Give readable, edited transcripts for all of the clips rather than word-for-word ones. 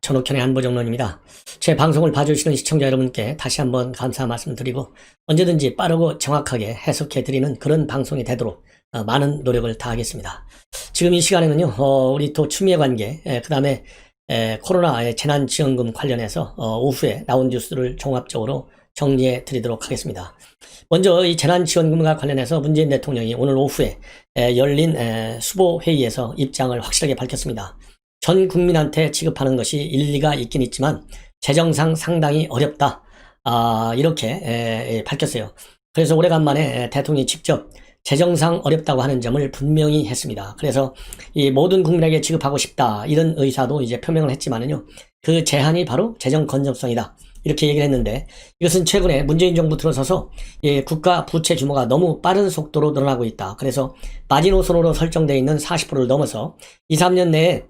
전옥현의 안보정론입니다. 제 방송을 봐주시는 시청자 여러분께 다시 한번 감사 말씀드리고 언제든지 빠르고 정확하게 해석해드리는 그런 방송이 되도록 많은 노력을 다하겠습니다. 지금 이 시간에는요, 우리 또 추미애 관계, 그 다음에 코로나 재난지원금 관련해서 오후에 나온 뉴스를 종합적으로 정리해 드리도록 하겠습니다. 먼저 이 재난지원금과 관련해서 문재인 대통령이 오늘 오후에 열린 수보회의에서 입장을 확실하게 밝혔습니다. 전 국민한테 지급하는 것이 일리가 있긴 있지만 재정상 상당히 어렵다, 이렇게 밝혔어요. 그래서 오래간만에 대통령이 직접 재정상 어렵다고 하는 점을 분명히 했습니다. 그래서 이 모든 국민에게 지급하고 싶다, 이런 의사도 이제 표명을 했지만은요, 그 제한이 바로 재정 건전성이다, 이렇게 얘기를 했는데, 이것은 최근에 문재인 정부 들어서서 국가 부채 규모가 너무 빠른 속도로 늘어나고 있다. 그래서 마지노선으로 설정되어 있는 40%를 넘어서 2, 3년 내에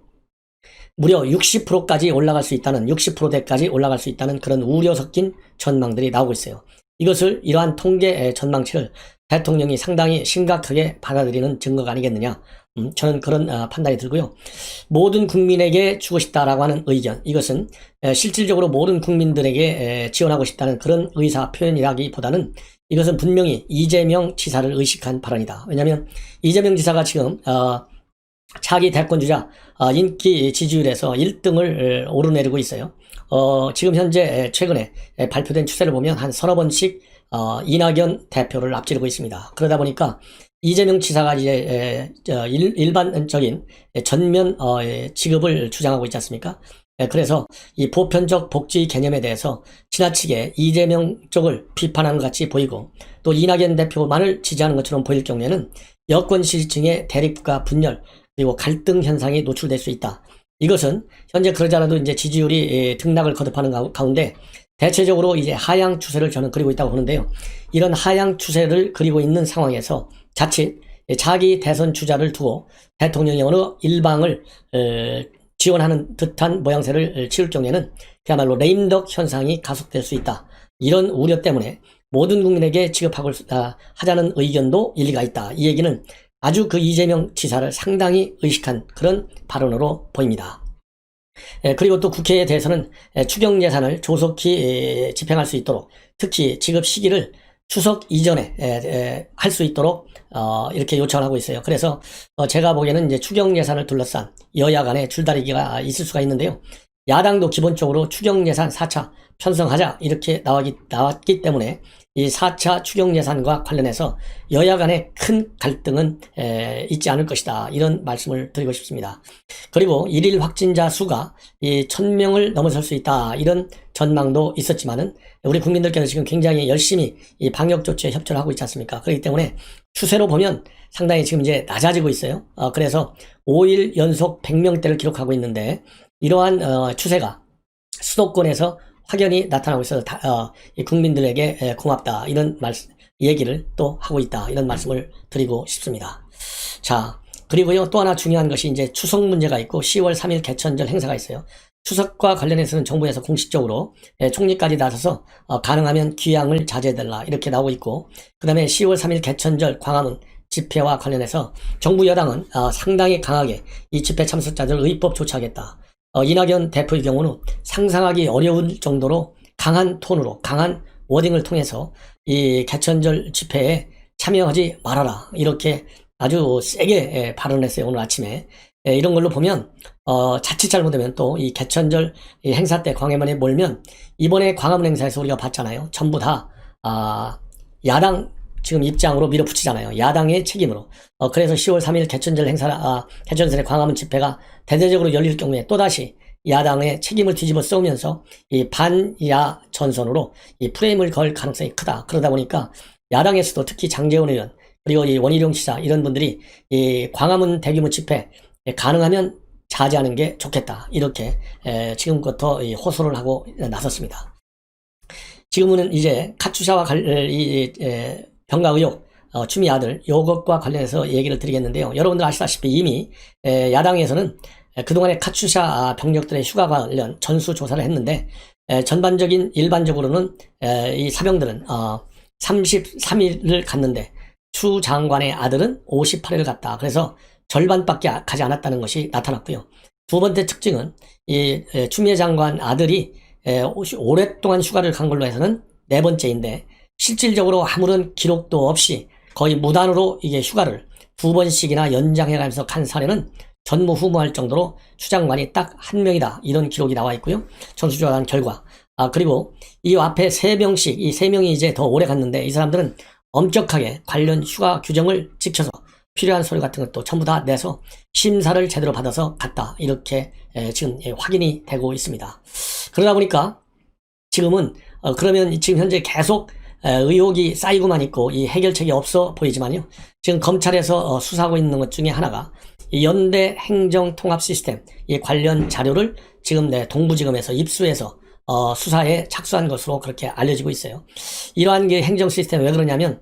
무려 60%까지 올라갈 수 있다는, 60%대까지 올라갈 수 있다는 그런 우려 섞인 전망들이 나오고 있어요. 이것을, 이러한 통계 전망치를 대통령이 상당히 심각하게 받아들이는 증거가 아니겠느냐, 저는 그런 판단이 들고요. 모든 국민에게 주고 싶다라고 하는 의견, 이것은 실질적으로 모든 국민들에게 지원하고 싶다는 그런 의사 표현이라기보다는 이것은 분명히 이재명 지사를 의식한 발언이다. 왜냐하면 이재명 지사가 지금 차기 대권주자 인기 지지율에서 1등을 오르내리고 있어요. 지금 현재 최근에 발표된 추세를 보면 한 서너 번씩 이낙연 대표를 앞지르고 있습니다. 그러다 보니까 이재명 지사가 이제 일반적인 전면 지급을 주장하고 있지 않습니까? 그래서 이 보편적 복지 개념에 대해서 지나치게 이재명 쪽을 비판하는 것 같이 보이고, 또 이낙연 대표만을 지지하는 것처럼 보일 경우에는 여권 지지층의 대립과 분열, 그리고 갈등 현상이 노출될 수 있다. 이것은 현재 그러지 않아도 이제 지지율이 등락을 거듭하는 가운데 대체적으로 이제 하향 추세를 저는 그리고 있다고 보는데요. 이런 하향 추세를 그리고 있는 상황에서 자칫 자기 대선 주자를 두고 대통령이 어느 일방을 지원하는 듯한 모양새를 치울 경우에는 그야말로 레임덕 현상이 가속될 수 있다. 이런 우려 때문에 모든 국민에게 지급하고 하자는 의견도 일리가 있다. 이 얘기는 아주 그 이재명 지사를 상당히 의식한 그런 발언으로 보입니다. 그리고 또 국회에 대해서는 추경 예산을 조속히 집행할 수 있도록, 특히 지급 시기를 추석 이전에 할 수 있도록 이렇게 요청을 하고 있어요. 그래서 제가 보기에는 이제 추경 예산을 둘러싼 여야 간의 줄다리기가 있을 수가 있는데요. 야당도 기본적으로 추경 예산 4차 편성하자, 이렇게 나왔기 때문에 이 4차 추경 예산과 관련해서 여야 간의 큰 갈등은 있지 않을 것이다, 이런 말씀을 드리고 싶습니다. 그리고 일일 확진자 수가 이 1000명을 넘어설 수 있다, 이런 전망도 있었지만은 우리 국민들께서 지금 굉장히 열심히 이 방역 조치에 협조를 하고 있지 않습니까? 그렇기 때문에 추세로 보면 상당히 지금 이제 낮아지고 있어요. 그래서 5일 연속 100명대를 기록하고 있는데, 이러한 추세가 수도권에서 확연히 나타나고 있어서 국민들에게 고맙다, 이런 얘기를 또 하고 있다, 이런 말씀을 드리고 싶습니다. 자, 그리고요, 또 하나 중요한 것이 이제 추석 문제가 있고 10월 3일 개천절 행사가 있어요. 추석과 관련해서는 정부에서 공식적으로 총리까지 나서서 가능하면 귀향을 자제해달라, 이렇게 나오고 있고, 그 다음에 10월 3일 개천절 광화문 집회와 관련해서 정부 여당은 상당히 강하게 이 집회 참석자들을 의법 조치하겠다. 이낙연 대표의 경우는 상상하기 어려울 정도로 강한 톤으로, 강한 워딩을 통해서 이 개천절 집회에 참여하지 말아라, 이렇게 아주 세게 발언했어요, 오늘 아침에. 이런 걸로 보면 자칫 잘못되면 또 이 개천절 행사 때 광화문에 몰면, 이번에 광화문 행사에서 우리가 봤잖아요. 전부 다 야당 지금 입장으로 밀어붙이잖아요. 야당의 책임으로. 그래서 10월 3일 개천절 개천절의 광화문 집회가 대대적으로 열릴 경우에 또다시 야당의 책임을 뒤집어 써오면서 이 반야 전선으로 이 프레임을 걸 가능성이 크다. 그러다 보니까 야당에서도 특히 장제원 의원, 그리고 이 원희룡 지사, 이런 분들이 이 광화문 대규모 집회 가능하면 자제하는 게 좋겠다, 이렇게 지금부터 호소를 하고 나섰습니다. 지금은 이제 카투샤와 병가 의혹, 추미애 아들, 요것과 관련해서 얘기를 드리겠는데요. 여러분들 아시다시피 이미 야당에서는 그동안의 카투샤 병력들의 휴가 관련 전수조사를 했는데, 전반적인 일반적으로는 이 사병들은 33일을 갔는데 추 장관의 아들은 58일을 갔다. 그래서 절반밖에 가지 않았다는 것이 나타났고요. 두 번째 특징은 이 추미애 장관 아들이 오랫동안 휴가를 간 걸로 해서는 네 번째인데, 실질적으로 아무런 기록도 없이 거의 무단으로 이게 휴가를 두 번씩이나 연장해가면서 간 사례는 전무후무할 정도로 추 장관이 딱 한 명이다, 이런 기록이 나와 있고요. 전수조사한 결과. 그리고 이 앞에 세 명씩, 이 세 명이 이제 더 오래 갔는데, 이 사람들은 엄격하게 관련 휴가 규정을 지켜서 필요한 서류 같은 것도 전부 다 내서 심사를 제대로 받아서 갔다, 이렇게 지금 확인이 되고 있습니다. 그러다 보니까 지금은 그러면 지금 현재 계속 의혹이 쌓이고만 있고 이 해결책이 없어 보이지만요, 지금 검찰에서 수사하고 있는 것 중에 하나가 이 연대 행정통합 시스템, 이 관련 자료를 지금 동부지검에서 입수해서 수사에 착수한 것으로 그렇게 알려지고 있어요. 이러한 게 행정 시스템, 왜 그러냐면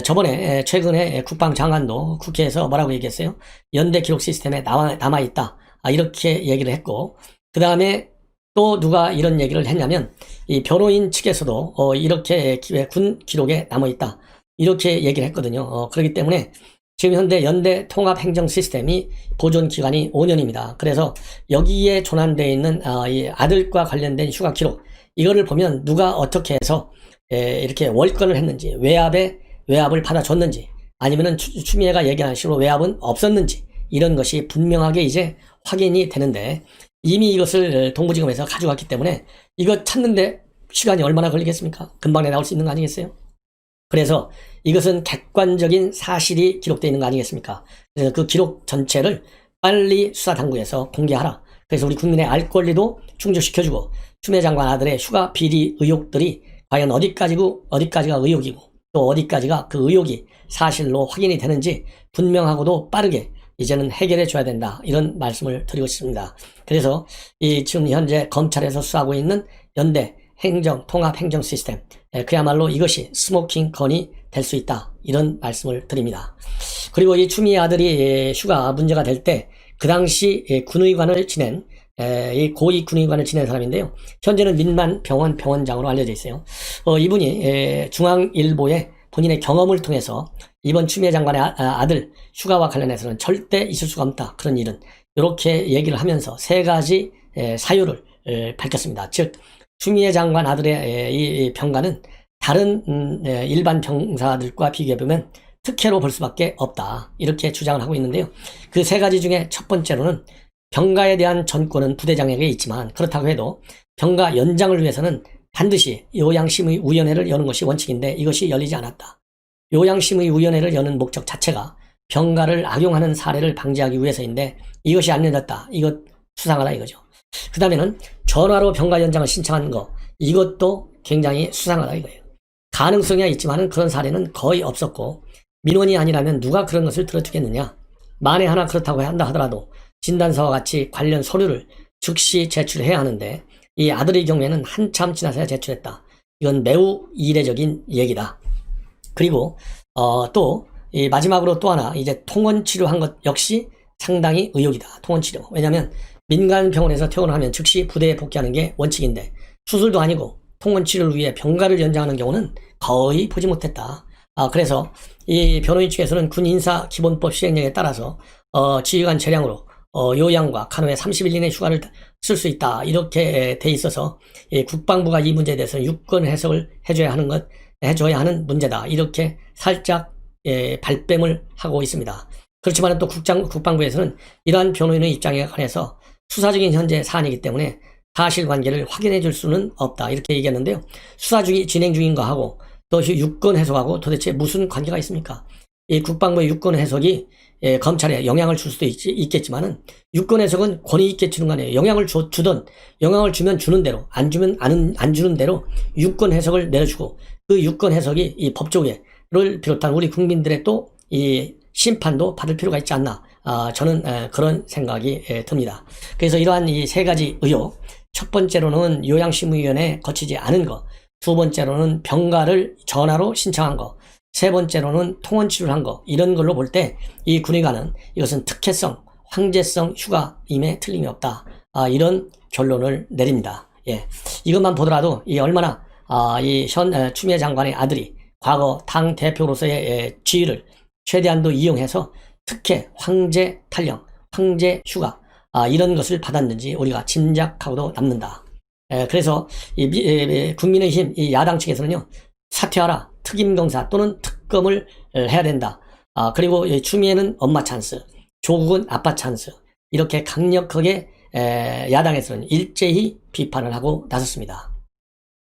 저번에 최근에 국방장관도 국회에서 뭐라고 얘기했어요? 연대 기록 시스템에 남아있다, 이렇게 얘기를 했고, 그 다음에 또 누가 이런 얘기를 했냐면 이 변호인 측에서도 이렇게 군 기록에 남아있다, 이렇게 얘기를 했거든요. 그렇기 때문에 지금 현재 연대 통합 행정 시스템이 보존 기간이 5년입니다. 그래서 여기에 조난되어 있는 이 아들과 관련된 휴가 기록, 이거를 보면 누가 어떻게 해서 이렇게 월권을 했는지, 외압을 받아줬는지, 아니면은 추미애가 얘기하는 식으로 외압은 없었는지, 이런 것이 분명하게 이제 확인이 되는데, 이미 이것을 동부지검에서 가져갔기 때문에 이거 찾는데 시간이 얼마나 걸리겠습니까? 금방에 나올 수 있는 거 아니겠어요? 그래서 이것은 객관적인 사실이 기록되어 있는 거 아니겠습니까? 그래서 그 기록 전체를 빨리 수사당국에서 공개하라. 그래서 우리 국민의 알 권리도 충족시켜주고, 추미애 장관 아들의 휴가 비리 의혹들이 과연 어디까지가 의혹이고 또 어디까지가 그 의혹이 사실로 확인이 되는지 분명하고도 빠르게 이제는 해결해 줘야 된다, 이런 말씀을 드리고 싶습니다. 그래서 이 지금 현재 검찰에서 수사하고 있는 연대 통합 행정 시스템, 그야말로 이것이 스모킹 건이 될 수 있다, 이런 말씀을 드립니다. 그리고 이 추미애 아들이 휴가 문제가 될 때 그 당시 군의관을 지낸 이 고위 군의관을 지낸 사람인데요, 현재는 민만병원 병원장으로 알려져 있어요. 이분이 중앙일보에 본인의 경험을 통해서 이번 추미애 장관의 아들 휴가와 관련해서는 절대 있을 수가 없다, 그런 일은, 이렇게 얘기를 하면서 세 가지 사유를 밝혔습니다. 즉, 추미애 장관 아들의 이 병가는 다른 일반 병사들과 비교해보면 특혜로 볼 수밖에 없다, 이렇게 주장을 하고 있는데요, 그 세 가지 중에 첫 번째로는 병가에 대한 전권은 부대장에게 있지만, 그렇다고 해도 병가 연장을 위해서는 반드시 요양심의위원회를 여는 것이 원칙인데 이것이 열리지 않았다. 요양심의위원회를 여는 목적 자체가 병가를 악용하는 사례를 방지하기 위해서인데 이것이 안 열렸다, 이것 수상하다, 이거죠. 그 다음에는 전화로 병가 연장을 신청한 거, 이것도 굉장히 수상하다, 이거예요. 가능성이 있지만은 그런 사례는 거의 없었고, 민원이 아니라면 누가 그런 것을 들어주겠느냐. 만에 하나 그렇다고 한다 하더라도 진단서와 같이 관련 서류를 즉시 제출해야 하는데, 이 아들의 경우에는 한참 지나서야 제출했다. 이건 매우 이례적인 얘기다. 그리고 또 이 마지막으로 또 하나, 이제 통원 치료한 것 역시 상당히 의혹이다, 통원 치료. 왜냐하면 민간 병원에서 퇴원을 하면 즉시 부대에 복귀하는 게 원칙인데 수술도 아니고 통원 치료를 위해 병가를 연장하는 경우는 거의 보지 못했다. 그래서 이 변호인 측에서는 군인사기본법 시행령에 따라서 지휘관 재량으로 요양과 간호에 30일 이내 휴가를 쓸 수 있다, 이렇게 돼 있어서 국방부가 이 문제에 대해서 유권 해석을 해줘야 하는 문제다, 이렇게 살짝 발뺌을 하고 있습니다. 그렇지만 또 국방부에서는 이러한 변호인의 입장에 관해서 수사적인 현재 사안이기 때문에 사실관계를 확인해 줄 수는 없다, 이렇게 얘기했는데요, 수사 진행 중인 거하고 또 유권 해석하고 도대체 무슨 관계가 있습니까? 이 국방부의 유권 해석이 검찰에 영향을 줄 수도 있겠지만은, 유권 해석은 권위 있게 주는 거 아니에요. 영향을 영향을 주면 주는 대로, 안 주면 안 주는 대로 유권 해석을 내려주고, 그 유권 해석이 이 법조계를 비롯한 우리 국민들의 또 이 심판도 받을 필요가 있지 않나, 저는 그런 생각이 듭니다. 그래서 이러한 이 세 가지 의혹, 첫 번째로는 요양심의위원회에 거치지 않은 거, 두 번째로는 병가를 전화로 신청한 거, 세 번째로는 통원치료를 한 거, 이런 걸로 볼 때 이 군의관은 이것은 특혜성, 황제성 휴가임에 틀림이 없다, 이런 결론을 내립니다. 이것만 보더라도 이 얼마나 이 추미애 장관의 아들이 과거 당 대표로서의 지위를 최대한도 이용해서 특혜, 황제 탈령, 황제 휴가, 이런 것을 받았는지 우리가 짐작하고도 남는다. 그래서 국민의힘 이 야당 측에서는요, 사퇴하라, 특임검사 또는 특검을 해야 된다. 그리고 추미애는 엄마 찬스, 조국은 아빠 찬스, 이렇게 강력하게 야당에서는 일제히 비판을 하고 나섰습니다.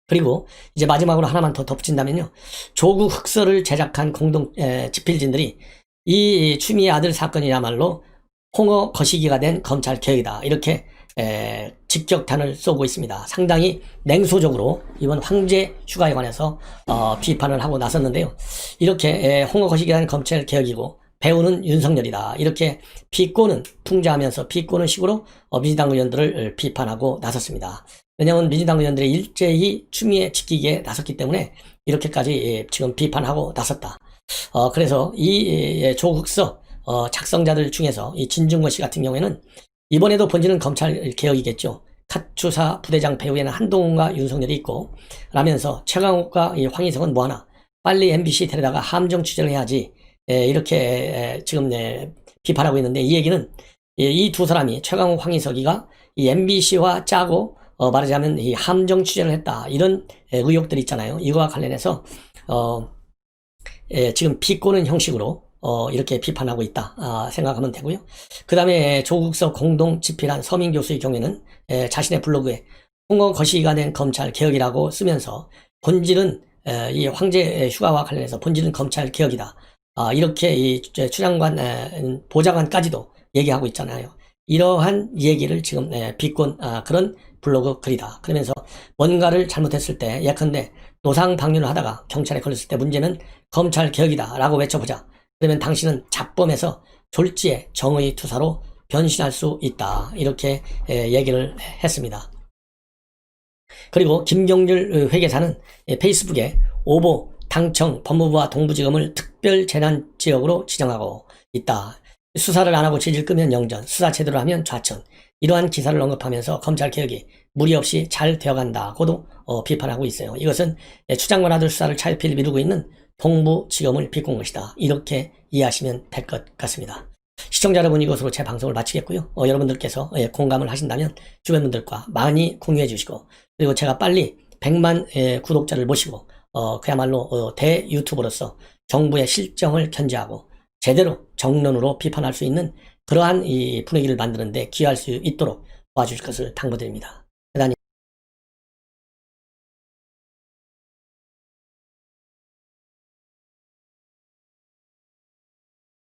그리고 이제 마지막으로 하나만 더 덧붙인다면요, 조국 흑서를 제작한 공동 집필진들이 이 추미애 아들 사건이야말로 홍어 거시기가 된 검찰 개혁이다, 이렇게 직격탄을 쏘고 있습니다. 상당히 냉소적으로 이번 황제 휴가에 관해서 비판을 하고 나섰는데요, 이렇게 홍어 거시기가 된 검찰 개혁이고 배우는 윤석열이다, 이렇게 비꼬는, 풍자하면서 비꼬는 식으로 민주당 의원들을 비판하고 나섰습니다. 왜냐하면 민주당 의원들이 일제히 추미애 지키기에 나섰기 때문에 이렇게까지 지금 비판하고 나섰다. 그래서 이 조국서 작성자들 중에서 이 진중권 씨 같은 경우에는 이번에도 본질은 검찰 개혁이겠죠. 카투사 부대장 배후에는 한동훈과 윤석열이 있고, 라면서 최강욱과 이 황희석은 뭐하나, 빨리 MBC 데려다가 함정 취재를 해야지, 이렇게 지금 비판하고 있는데, 이 얘기는 이 두 사람이, 최강욱, 황희석이가 이 MBC와 짜고 말하자면 이 함정 취재를 했다, 이런 의혹들이 있잖아요. 이거와 관련해서 지금 비꼬는 형식으로 이렇게 비판하고 있다 생각하면 되고요. 그 다음에 조국서 공동 집필한 서민 교수의 경우에는 자신의 블로그에 홍어 거시기가 된 검찰 개혁이라고 쓰면서 본질은 이 황제 휴가와 관련해서 본질은 검찰 개혁이다, 이렇게 이 추장관 보좌관까지도 얘기하고 있잖아요. 이러한 얘기를 지금 비꼰 그런 블로그 글이다. 그러면서 뭔가를 잘못했을 때, 예컨대 노상 방류를 하다가 경찰에 걸렸을 때 문제는 검찰 개혁이다 라고 외쳐보자. 그러면 당신은 잡범에서 졸지에 정의 투사로 변신할 수 있다, 이렇게 얘기를 했습니다. 그리고 김경률 회계사는 페이스북에 오보, 당청, 법무부와 동부지검을 특별재난지역으로 지정하고 있다. 수사를 안 하고 질질 끄면 영전, 수사 제대로 하면 좌천, 이러한 기사를 언급하면서 검찰 개혁이 무리 없이 잘 되어간다고도 비판하고 있어요. 이것은 추장관 아들 수사를 차일피일 미루고 있는 동부지검을 비꼰 것이다, 이렇게 이해하시면 될 것 같습니다. 시청자 여러분, 이것으로 제 방송을 마치겠고요. 여러분들께서 공감을 하신다면 주변 분들과 많이 공유해 주시고, 그리고 제가 빨리 100만 구독자를 모시고 그야말로 대유튜버로서 정부의 실정을 견제하고 제대로 정론으로 비판할 수 있는 그러한 이 분위기를 만드는데 기여할 수 있도록 도와주실 것을 당부드립니다.